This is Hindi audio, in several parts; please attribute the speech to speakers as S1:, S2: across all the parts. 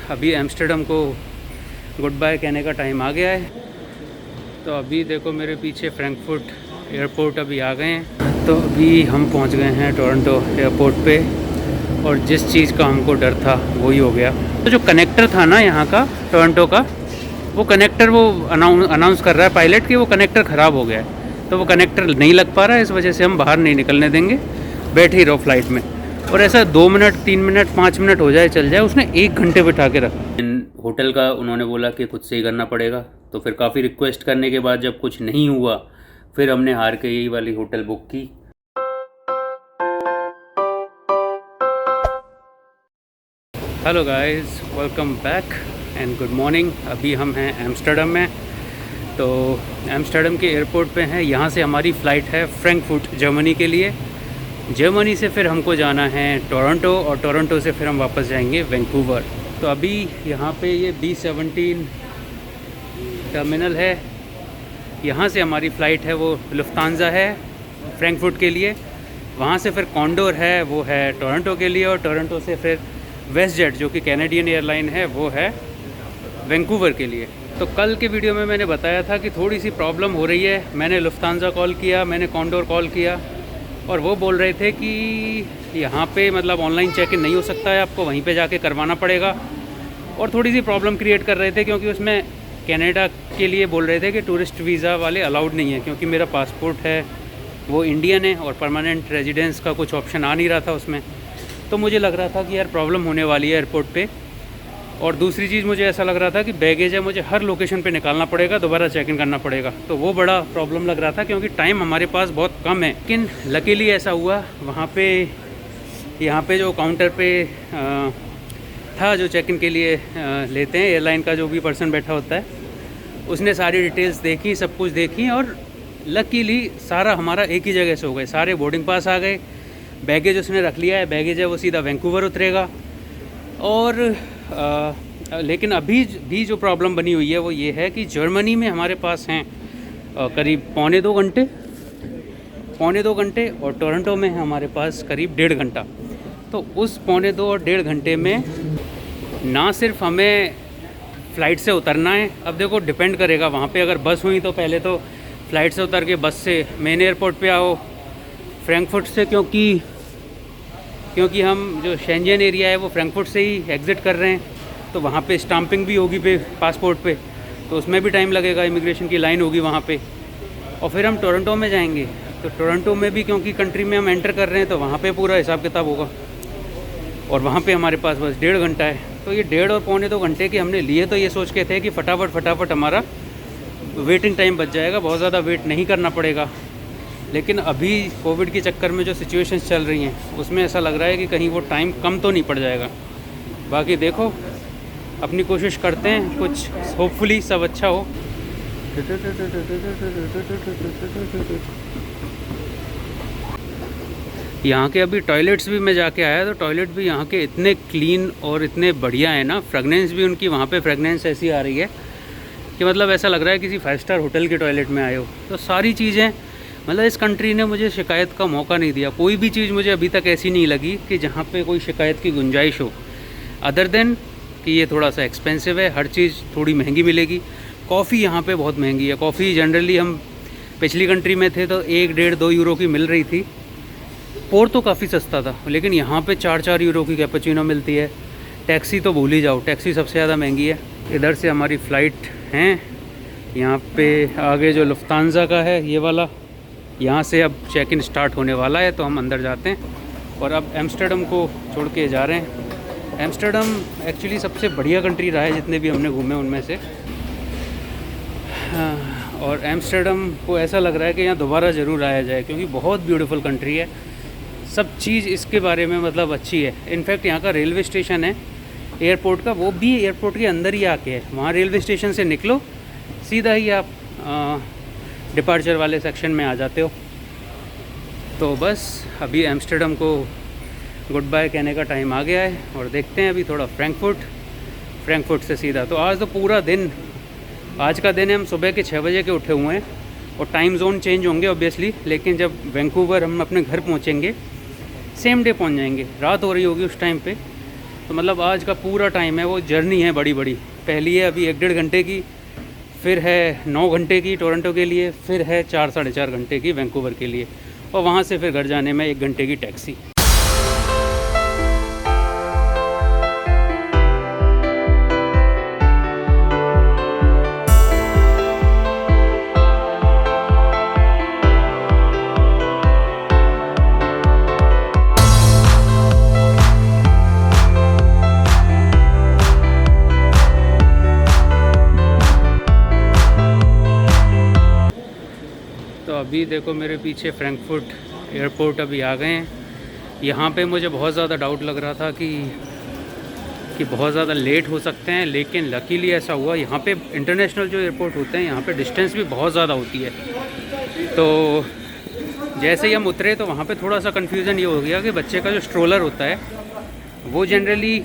S1: अभी एम्स्टर्डम को गुड बाय कहने का टाइम आ गया है। तो अभी देखो मेरे पीछे फ्रैंकफर्ट एयरपोर्ट अभी आ गए हैं। तो अभी हम पहुंच गए हैं टोरंटो एयरपोर्ट पे, और जिस चीज़ का हमको डर था वही हो गया। तो जो कनेक्टर था ना यहाँ का टोरंटो का, वो कनेक्टर वो अनाउंस कर रहा है पायलट कि वो कनेक्टर ख़राब हो गया है। तो वो कनेक्टर नहीं लग पा रहा है, इस वजह से हम बाहर नहीं निकलने देंगे, बैठे ही रहो फ्लाइट में। और ऐसा 2 मिनट 3 मिनट 5 मिनट हो जाए चल जाए, उसने 1 घंटे बिठा के रखा। होटल का उन्होंने बोला कि खुद से ही करना पड़ेगा। तो फिर काफ़ी रिक्वेस्ट करने के बाद जब कुछ नहीं हुआ, फिर हमने हार के यही वाली होटल बुक की। Hello guys, welcome back and good morning. अभी हम हैं एम्स्टर्डम में। तो एम्स्टर्डम के एयरपोर्ट पे हैं। यहाँ से हमारी फ़्लाइट है फ्रैंकफर्ट जर्मनी के लिए। जर्मनी से फिर हमको जाना है टोरंटो, और टोरंटो से फिर हम वापस जाएंगे वैंकूवर। तो अभी यहाँ पे ये B-17 टर्मिनल है। यहाँ से हमारी फ़्लाइट है वो लुफ्तांजा है फ्रैंकफर्ट के लिए। वहाँ से फिर कॉन्डोर है, वो है टोरंटो के लिए। और टोरंटो से फिर वेस्टजेट जो कि कैनेडियन एयरलाइन है, वो है वैंकूवर के लिए। तो कल के वीडियो में मैंने बताया था कि थोड़ी सी प्रॉब्लम हो रही है। मैंने लुफ्तांजा कॉल किया, मैंने कॉन्डोर कॉल किया, और वो बोल रहे थे कि यहाँ पे मतलब ऑनलाइन चेक इन नहीं हो सकता है, आपको वहीं पे जाके करवाना पड़ेगा। और थोड़ी सी प्रॉब्लम क्रिएट कर रहे थे, क्योंकि उसमें कनाडा के लिए बोल रहे थे कि टूरिस्ट वीज़ा वाले अलाउड नहीं है, क्योंकि मेरा पासपोर्ट है वो इंडियन है और परमानेंट रेजिडेंस का कुछ ऑप्शन आ नहीं रहा था उसमें। तो मुझे लग रहा था कि यार प्रॉब्लम होने वाली है एयरपोर्ट पे। और दूसरी चीज़ मुझे ऐसा लग रहा था कि बैगेज है, मुझे हर लोकेशन पे निकालना पड़ेगा, दोबारा चेक इन करना पड़ेगा। तो वो बड़ा प्रॉब्लम लग रहा था, क्योंकि टाइम हमारे पास बहुत कम है। लेकिन लकीली ऐसा हुआ, वहाँ पे यहाँ पे जो काउंटर पे था जो चेक इन के लिए लेते हैं, एयरलाइन का जो भी पर्सन बैठा होता है, उसने सारी डिटेल्स देखी, सब कुछ देखी, और लकीली सारा हमारा एक ही जगह से हो गए। सारे बोर्डिंग पास आ गए, बैगेज उसने रख लिया है, बैगेज है वो सीधा वैंकूवर उतरेगा। और लेकिन अभी भी जो प्रॉब्लम बनी हुई है वो ये है कि जर्मनी में हमारे पास हैं करीब पौने 2 घंटे, और टोरंटो में है हमारे पास करीब 1.5 घंटा। तो उस पौने 2 और 1.5 घंटे में ना सिर्फ हमें फ़्लाइट से उतरना है। अब देखो डिपेंड करेगा, वहाँ पे अगर बस हुई तो पहले तो फ़्लाइट से उतर के बस से मेन एयरपोर्ट पे आओ फ्रैंकफर्ट से, क्योंकि हम जो शेंजन एरिया है वो फ्रैंकफर्ट से ही एग्ज़िट कर रहे हैं। तो वहाँ पे स्टाम्पिंग भी होगी पे पासपोर्ट पे, तो उसमें भी टाइम लगेगा, इमिग्रेशन की लाइन होगी वहाँ पे। और फिर हम टोरंटो में जाएंगे, तो टोरंटो में भी क्योंकि कंट्री में हम एंटर कर रहे हैं, तो वहाँ पे पूरा हिसाब किताब होगा, और वहाँ पे हमारे पास बस 1.5 घंटा है। तो ये 1.5 और पौने 2 घंटे के हमने लिए तो ये सोच के थे कि फटाफट हमारा वेटिंग टाइम बच जाएगा, बहुत ज़्यादा वेट नहीं करना पड़ेगा। लेकिन अभी कोविड के चक्कर में जो सिचुएशंस चल रही हैं, उसमें ऐसा लग रहा है कि कहीं वो टाइम कम तो नहीं पड़ जाएगा। बाकी देखो, अपनी कोशिश करते हैं, कुछ होपफुली सब अच्छा हो। यहाँ के अभी टॉयलेट्स भी मैं जाके आया, तो टॉयलेट भी यहाँ के इतने क्लीन और इतने बढ़िया है ना। फ्रेगनेंस भी उनकी वहाँ पे फ्रेगनेंस ऐसी आ रही है कि मतलब ऐसा लग रहा है किसी 5 स्टार होटल के टॉयलेट में आए हो। तो सारी चीज़ें मतलब इस कंट्री ने मुझे शिकायत का मौका नहीं दिया। कोई भी चीज़ मुझे अभी तक ऐसी नहीं लगी कि जहाँ पे कोई शिकायत की गुंजाइश हो, अदर देन कि ये थोड़ा सा एक्सपेंसिव है, हर चीज़ थोड़ी महंगी मिलेगी। कॉफ़ी यहाँ पे बहुत महंगी है। कॉफ़ी जनरली हम पिछली कंट्री में थे तो 1-1.5-2 यूरो की मिल रही थी। पोर तो काफ़ी सस्ता था, लेकिन यहाँ पे 4-4 यूरो की कैपुचिनो मिलती है। टैक्सी तो भूल ही जाओ, टैक्सी सबसे ज़्यादा महंगी है। इधर से हमारी फ़्लाइट हैं, यहाँ पे आगे जो लुफ्तांजा का है ये वाला, यहाँ से अब चेक इन स्टार्ट होने वाला है, तो हम अंदर जाते हैं। और अब एम्स्टर्डम को छोड़ के जा रहे हैं। एम्स्टर्डम एक्चुअली सबसे बढ़िया कंट्री रहा है जितने भी हमने घूमे उनमें से। और एम्स्टर्डम को ऐसा लग रहा है कि यहाँ दोबारा ज़रूर आया जाए, क्योंकि बहुत ब्यूटीफुल कंट्री है। सब चीज़ इसके बारे में मतलब अच्छी है। इनफैक्ट यहाँ का रेलवे स्टेशन है एयरपोर्ट का, वो भी एयरपोर्ट के अंदर ही आके है। वहाँ रेलवे स्टेशन से निकलो, सीधा ही आप डिपार्चर वाले सेक्शन में आ जाते हो। तो बस अभी एम्स्टर्डम को गुड बाय कहने का टाइम आ गया है, और देखते हैं अभी थोड़ा फ्रैंकफर्ट से सीधा। तो आज तो पूरा दिन, आज का दिन है, हम सुबह के 6 बजे के उठे हुए हैं, और टाइम जोन चेंज होंगे ऑब्वियसली, लेकिन जब वैंकूवर हम अपने घर पहुंचेंगे, सेम डे पहुंच जाएंगे। रात हो रही होगी उस टाइम पे, तो मतलब आज का पूरा टाइम है वो जर्नी है बड़ी बड़ी। पहली है अभी 1-1.5 घंटे की, फिर है 9 घंटे की टोरंटो के लिए, फिर है 4-4.5 घंटे की वैंकूवर के लिए, और वहाँ से फिर घर जाने में 1 घंटे की टैक्सी। तो अभी देखो मेरे पीछे फ्रैंकफर्ट एयरपोर्ट अभी आ गए हैं। यहाँ पे मुझे बहुत ज़्यादा डाउट लग रहा था कि बहुत ज़्यादा लेट हो सकते हैं, लेकिन लकीली ऐसा हुआ। यहाँ पे इंटरनेशनल जो एयरपोर्ट होते हैं यहाँ पे डिस्टेंस भी बहुत ज़्यादा होती है। तो जैसे ही हम उतरे तो वहाँ पे थोड़ा सा कन्फ्यूज़न ये हो गया कि बच्चे का जो स्ट्रोलर होता है वो जनरली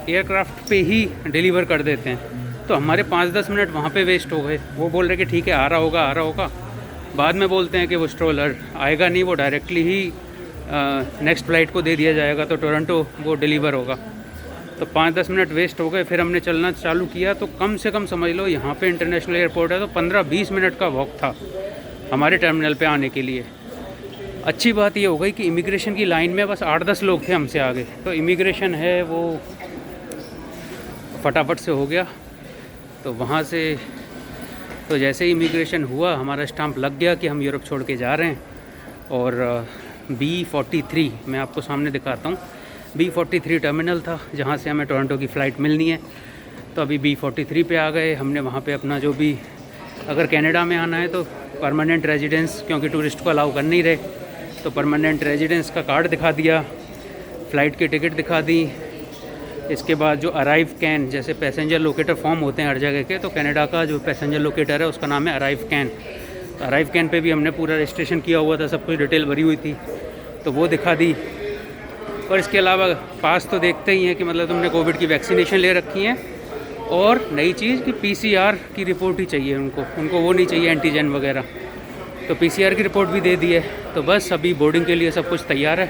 S1: एयरक्राफ्ट पे ही डिलीवर कर देते हैं। तो हमारे 5-10 मिनट वहाँ पे वेस्ट हो गए। वो बोल रहे कि ठीक है आ रहा होगा। बाद में बोलते हैं कि वो स्ट्रोलर आएगा नहीं, वो डायरेक्टली ही नेक्स्ट फ़्लाइट को दे दिया जाएगा, तो टोरंटो वो डिलीवर होगा। तो 5-10 मिनट वेस्ट हो गए। फिर हमने चलना चालू किया तो कम से कम समझ लो यहाँ पे इंटरनेशनल एयरपोर्ट है तो 15-20 मिनट का वॉक था हमारे टर्मिनल पे आने के लिए। अच्छी बात ये हो गई कि इमिग्रेशन की लाइन में बस 8-10 लोग थे हमसे आगे, तो इमिग्रेशन है वो फटाफट से हो गया। तो वहाँ से तो जैसे ही इमिग्रेशन हुआ हमारा स्टाम्प लग गया कि हम यूरोप छोड़ के जा रहे हैं। और B43 मैं आपको सामने दिखाता हूँ, B43 टर्मिनल था जहाँ से हमें टोरंटो की फ़्लाइट मिलनी है। तो अभी B43 पे आ गए। हमने वहाँ पे अपना जो भी, अगर कनाडा में आना है तो परमानेंट रेजिडेंस, क्योंकि टूरिस्ट को अलाउ कर नहीं रहे, तो परमानेंट रेजिडेंस का कार्ड दिखा दिया, फ़्लाइट की टिकट दिखा दी। इसके बाद जो अराइव कैन, जैसे पैसेंजर लोकेटर फॉर्म होते हैं हर जगह के, तो कनाडा का जो पैसेंजर लोकेटर है उसका नाम है अराइव कैन। तो अराइव कैन पे भी हमने पूरा रजिस्ट्रेशन किया हुआ था, सब कुछ डिटेल भरी हुई थी, तो वो दिखा दी। और इसके अलावा पास तो देखते ही हैं कि मतलब तुमने कोविड की वैक्सीनेशन ले रखी है। और नई चीज़ कि PCR की रिपोर्ट ही चाहिए उनको वो नहीं चाहिए एंटीजन वगैरह। तो PCR की रिपोर्ट भी दे दी है। तो बस अभी बोर्डिंग के लिए सब कुछ तैयार है।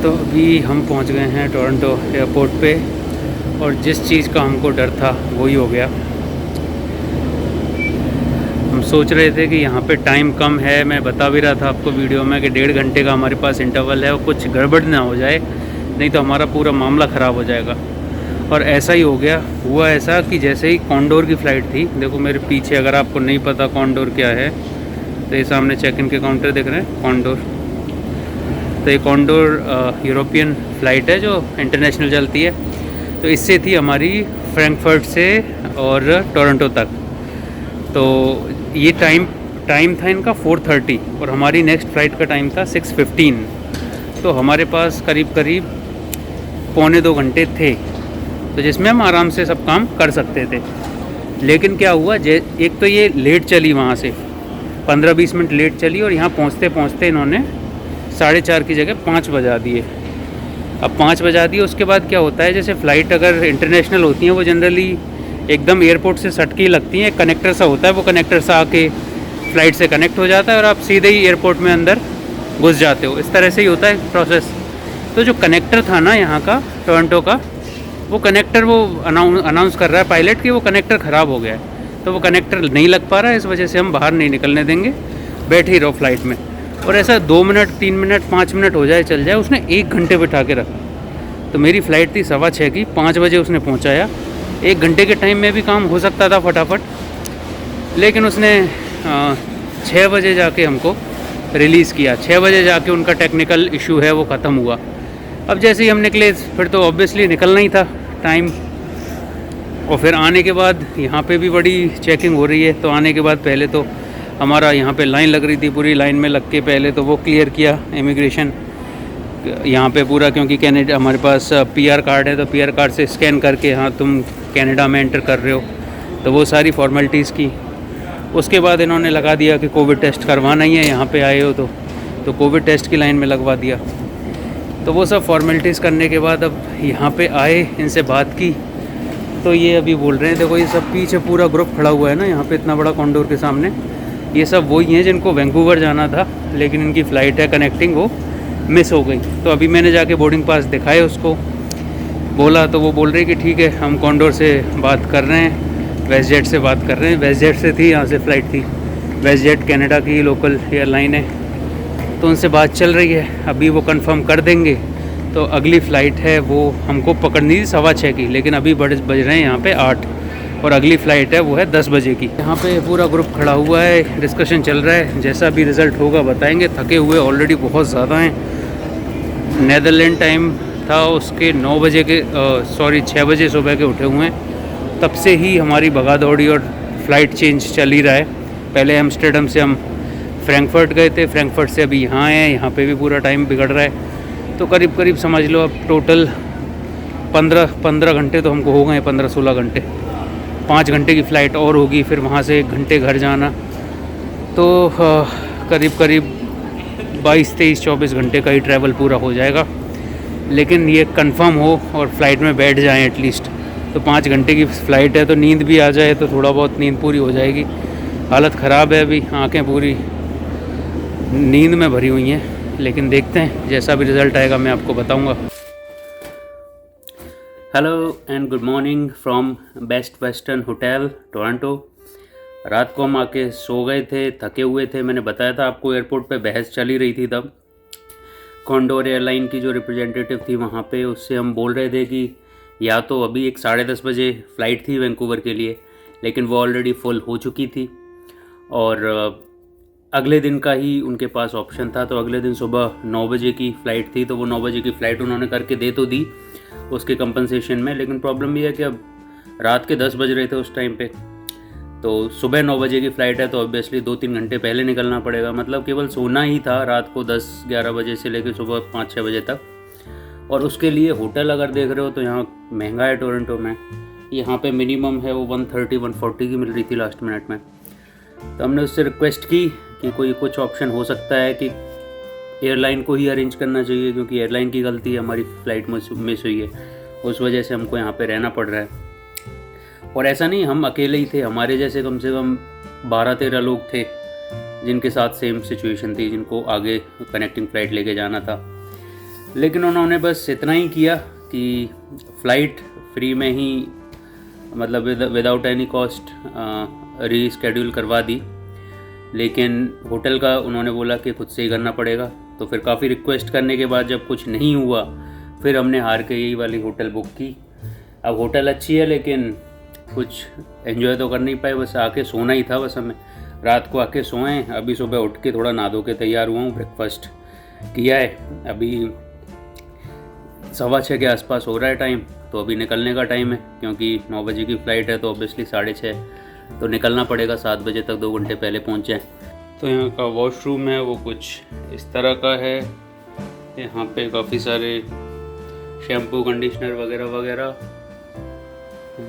S1: तो अभी हम पहुंच गए हैं टोरंटो एयरपोर्ट पे, और जिस चीज़ का हमको डर था वही हो गया। हम सोच रहे थे कि यहाँ पे टाइम कम है, मैं बता भी रहा था आपको वीडियो में कि 1.5 घंटे का हमारे पास इंटरवल है, और कुछ गड़बड़ ना हो जाए, नहीं तो हमारा पूरा मामला ख़राब हो जाएगा। और ऐसा ही हो गया। हुआ ऐसा कि जैसे ही कॉन्डोर की फ़्लाइट थी, देखो मेरे पीछे, अगर आपको नहीं पता कॉन्डोर क्या है तो ये सामने चेक इन के काउंटर दिख रहे हैं, कॉन्डोर। तो ये कॉन्डोर यूरोपियन फ़्लाइट है जो इंटरनेशनल चलती है। तो इससे थी हमारी फ्रैंकफर्ट से और टोरंटो तक। तो ये टाइम था इनका 4:30 और हमारी नेक्स्ट फ़्लाइट का टाइम था 6:15। तो हमारे पास करीब 1.25 घंटे थे, तो जिसमें हम आराम से सब काम कर सकते थे। लेकिन क्या हुआ, एक तो ये लेट चली, वहाँ से 15-20 मिनट लेट चली, और यहाँ पहुँचते पहुँचते इन्होंने 4:30 की जगह 5 बजा दिए। अब 5 बजा दिए, उसके बाद क्या होता है, जैसे फ़्लाइट अगर इंटरनेशनल होती हैं वो जनरली एकदम एयरपोर्ट से सट के ही लगती हैं। एक कनेक्टर सा होता है, वो कनेक्टर सा आके फ़्लाइट से कनेक्ट हो जाता है और आप सीधे ही एयरपोर्ट में अंदर घुस जाते हो। इस तरह से ही होता है प्रोसेस। तो जो कनेक्टर था ना यहाँ का, टोरंटो का, वो कनेक्टर वो अनाउंस कर रहा है पायलट कि वो कनेक्टर ख़राब हो गया है। तो वो कनेक्टर नहीं लग पा रहा है, इस वजह से हम बाहर नहीं निकलने देंगे, बैठे ही रहो फ्लाइट में। और ऐसा 2 मिनट, 3 मिनट, 5 मिनट हो जाए चल जाए, उसने 1 घंटे बिठा के रखा। तो मेरी फ़्लाइट थी 6:15 की, 5 बजे उसने पहुंचाया। 1 घंटे के टाइम में भी काम हो सकता था फटाफट, लेकिन उसने 6 बजे जाके हमको रिलीज़ किया। 6 बजे जाके उनका टेक्निकल इशू है वो ख़त्म हुआ। अब जैसे ही हम निकले, फिर तो ऑब्वियसली निकलना ही था टाइम। और फिर आने के बाद यहाँ पे भी बड़ी चेकिंग हो रही है। तो आने के बाद पहले तो हमारा यहाँ पे लाइन लग रही थी, पूरी लाइन में लग के पहले तो वो क्लियर किया इमिग्रेशन यहाँ पे पूरा, क्योंकि कनाडा हमारे पास PR कार्ड है, तो PR कार्ड से स्कैन करके हाँ तुम कनाडा में एंटर कर रहे हो, तो वो सारी फॉर्मेलिटीज़ की। उसके बाद इन्होंने लगा दिया कि कोविड टेस्ट करवाना ही है, यहाँ पे आए हो तो तो कोविड टेस्ट की लाइन में लगवा दिया। तो वो सब फॉर्मेलिटीज़ करने के बाद अब यहाँ पे आए, इनसे बात की, तो ये अभी बोल रहे हैं, देखो ये सब पीछे पूरा ग्रुप खड़ा हुआ है ना यहाँ पे इतना बड़ा कॉन्डोर के सामने, ये सब वही हैं जिनको वैंकूवर जाना था, लेकिन इनकी फ़्लाइट है कनेक्टिंग, वो मिस हो गई। तो अभी मैंने जाके बोर्डिंग पास दिखाए उसको, बोला तो वो बोल रहे कि ठीक है हम कॉन्डोर से बात कर रहे हैं, वेस्ट जेट से बात कर रहे हैं। वेस्ट जेट से थी, यहाँ से फ़्लाइट थी, वेस्ट जेट कनाडा की लोकल एयरलाइन है, तो उनसे बात चल रही है, अभी वो कंफर्म कर देंगे। तो अगली फ़्लाइट है वो हमको पकड़नी थी 6:15 की, लेकिन अभी बज रहे हैं यहाँ पे 8, और अगली फ़्लाइट है वो है 10 बजे की। यहाँ पे पूरा ग्रुप खड़ा हुआ है, डिस्कशन चल रहा है, जैसा भी रिज़ल्ट होगा बताएंगे। थके हुए ऑलरेडी बहुत ज़्यादा हैं। नेदरलैंड टाइम था उसके 9 बजे के 6 बजे सुबह के उठे हुए हैं, तब से ही हमारी भगा दौड़ी और फ़्लाइट चेंज चल ही रहा है। पहले एम्स्टर्डम से हम फ्रैंकफर्ट गए थे, फ्रैंकफर्ट से अभी यहाँ आए हैं, यहाँ पे भी पूरा टाइम बिगड़ रहा है। तो करीब करीब समझ लो अब टोटल 15 घंटे तो हमको हो गए, 15-16 घंटे। 5 घंटे की फ़्लाइट और होगी, फिर वहाँ से 1 घंटे घर जाना, तो करीब करीब 22-23-24 घंटे का ही ट्रैवल पूरा हो जाएगा। लेकिन ये कंफर्म हो और फ्लाइट में बैठ जाएं एटलीस्ट, तो 5 घंटे की फ़्लाइट है, तो नींद भी आ जाए तो थोड़ा बहुत नींद पूरी हो जाएगी। हालत ख़राब है, अभी आंखें पूरी नींद में भरी हुई हैं, लेकिन देखते हैं जैसा भी रिज़ल्ट आएगा मैं आपको बताऊंगा। Hello and good morning from best western hotel Toronto. रात को हम आके सो गए थे, थके हुए थे। मैंने बताया था आपको एयरपोर्ट पे बहस चली रही थी तब, कॉन्डोर एयरलाइन की जो रिप्रेजेंटेटिव थी वहाँ पे, उससे हम बोल रहे थे कि या तो अभी एक 10:30 बजे फ़्लाइट थी वैंकूवर के लिए, लेकिन वो ऑलरेडी फुल हो चुकी थी, और अगले दिन का ही उनके पास ऑप्शन था। तो अगले दिन सुबह 9 बजे की फ़्लाइट थी, तो वो 9 बजे की फ़्लाइट उन्होंने करके दे तो दी उसके कंपनसेशन में, लेकिन प्रॉब्लम ये है कि अब रात के 10 बज रहे थे उस टाइम पे, तो सुबह 9 बजे की फ़्लाइट है, तो ऑब्वियसली 2-3 घंटे पहले निकलना पड़ेगा। मतलब केवल सोना ही था रात को 10-11 बजे से लेकर सुबह 5-6 बजे तक। और उसके लिए होटल अगर देख रहे हो तो यहाँ महंगा है टोरंटो में। यहाँ पे मिनिमम है वो 130-140 की मिल रही थी लास्ट मिनट में। तो हमने उससे रिक्वेस्ट की कि कोई कुछ ऑप्शन हो सकता है कि एयरलाइन को ही अरेंज करना चाहिए, क्योंकि एयरलाइन की गलती है, हमारी फ़्लाइट मिस हुई है, उस वजह से हमको यहाँ पे रहना पड़ रहा है। और ऐसा नहीं हम अकेले ही थे, हमारे जैसे कम से कम 12-13 लोग थे जिनके साथ सेम सिचुएशन थी, जिनको आगे कनेक्टिंग फ़्लाइट लेके जाना था। लेकिन उन्होंने बस इतना ही किया कि फ़्लाइट फ्री में ही, मतलब विदाउट एनी कॉस्ट रीस्केड्यूल करवा दी, लेकिन होटल का उन्होंने बोला कि खुद से ही करना पड़ेगा। तो फिर काफ़ी रिक्वेस्ट करने के बाद जब कुछ नहीं हुआ, फिर हमने हार के यही वाली होटल बुक की। अब होटल अच्छी है, लेकिन कुछ एंजॉय तो कर नहीं पाए, बस आके सोना ही था बस हमें। रात को आके सोएं, अभी सुबह उठ के थोड़ा नहा धो के तैयार हुआ हूँ, ब्रेकफास्ट किया है। अभी 6:15 के आसपास हो रहा है टाइम, तो अभी निकलने का टाइम है, क्योंकि 9 बजे की फ़्लाइट है, तो ऑब्वियसली 6:30 तो निकलना पड़ेगा, 7 बजे तक 2 घंटे पहले पहुँच जाएँ। तो यहाँ का वॉशरूम है वो कुछ इस तरह का है। यहाँ पे काफ़ी सारे शैम्पू, कंडीशनर वगैरह वगैरह।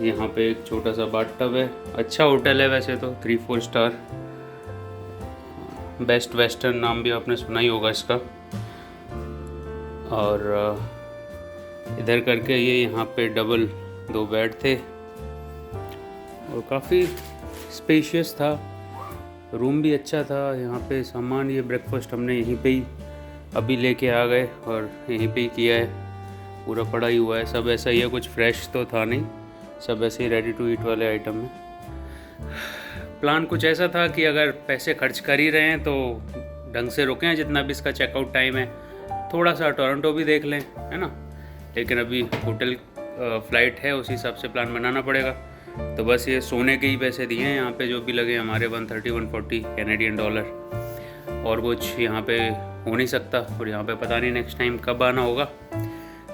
S1: यहाँ पे एक छोटा सा बाथटब है। अच्छा होटल है वैसे तो, 3-4 स्टार। बेस्ट वेस्टर्न नाम भी आपने सुना ही होगा इसका। और इधर करके ये यहाँ पे डबल 2 बेड थे, और काफ़ी स्पेशियस था, रूम भी अच्छा था। यहाँ पे सामान, ये ब्रेकफास्ट हमने यहीं पे ही अभी लेके आ गए और यहीं पे ही किया है, पूरा पड़ा ही हुआ है। सब ऐसा ही है, कुछ फ्रेश तो था नहीं, सब ऐसे ही रेडी टू ईट वाले आइटम में। प्लान कुछ ऐसा था कि अगर पैसे खर्च कर ही रहे हैं तो ढंग से रुकें, जितना भी इसका चेकआउट टाइम है, थोड़ा सा टोरंटो भी देख लें, है ना। लेकिन अभी होटल फ़्लाइट है, उसी हिसाब से प्लान बनाना पड़ेगा। तो बस ये सोने के ही पैसे दिए हैं यहाँ पे, जो भी लगे हमारे 130-140 कैनेडियन डॉलर, और कुछ यहाँ पे हो नहीं सकता। और यहाँ पे पता नहीं नेक्स्ट टाइम कब आना होगा,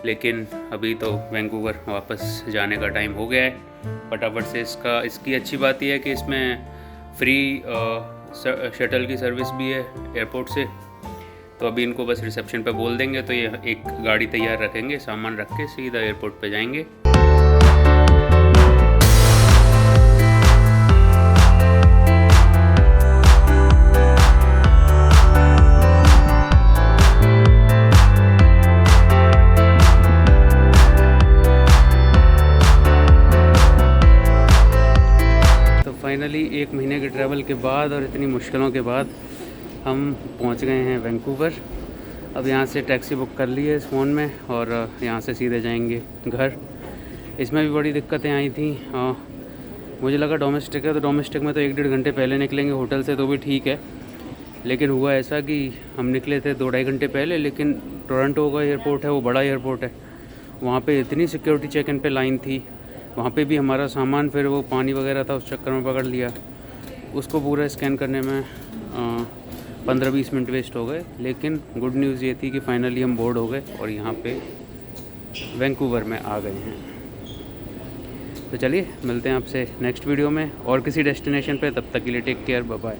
S1: लेकिन अभी तो वैंकूवर वापस जाने का टाइम हो गया है फटाफट से। इसकी अच्छी बात यह है कि इसमें फ्री शटल की सर्विस भी है एयरपोर्ट से। तो अभी इनको बस रिसेप्शन पे बोल देंगे, तो ये एक गाड़ी तैयार रखेंगे, सामान रख के सीधा एयरपोर्ट पे जाएंगे। 1 महीने के ट्रैवल के बाद और इतनी मुश्किलों के बाद हम पहुंच गए हैं वैंकूवर। अब यहाँ से टैक्सी बुक कर ली है इस फ़ोन में और यहाँ से सीधे जाएंगे घर। इसमें भी बड़ी दिक्कतें आई थी। मुझे लगा डोमेस्टिक है तो डोमेस्टिक में तो 1-1.5 घंटे पहले निकलेंगे होटल से तो भी ठीक है, लेकिन हुआ ऐसा कि हम निकले थे 2-2.5 घंटे पहले, लेकिन टोरंटो का एयरपोर्ट है वो बड़ा एयरपोर्ट है, वहाँ पे इतनी सिक्योरिटी चेक इन पे लाइन थी। वहाँ पे भी हमारा सामान फिर वो पानी वगैरह था उस चक्कर में पकड़ लिया, उसको पूरा स्कैन करने में 15-20 मिनट वेस्ट हो गए। लेकिन गुड न्यूज़ ये थी कि फाइनली हम बोर्ड हो गए और यहाँ पे वैंकूवर में आ गए हैं। तो चलिए मिलते हैं आपसे नेक्स्ट वीडियो में और किसी डेस्टिनेशन पे। तब तक के लिए टेक केयर, बाय बाय।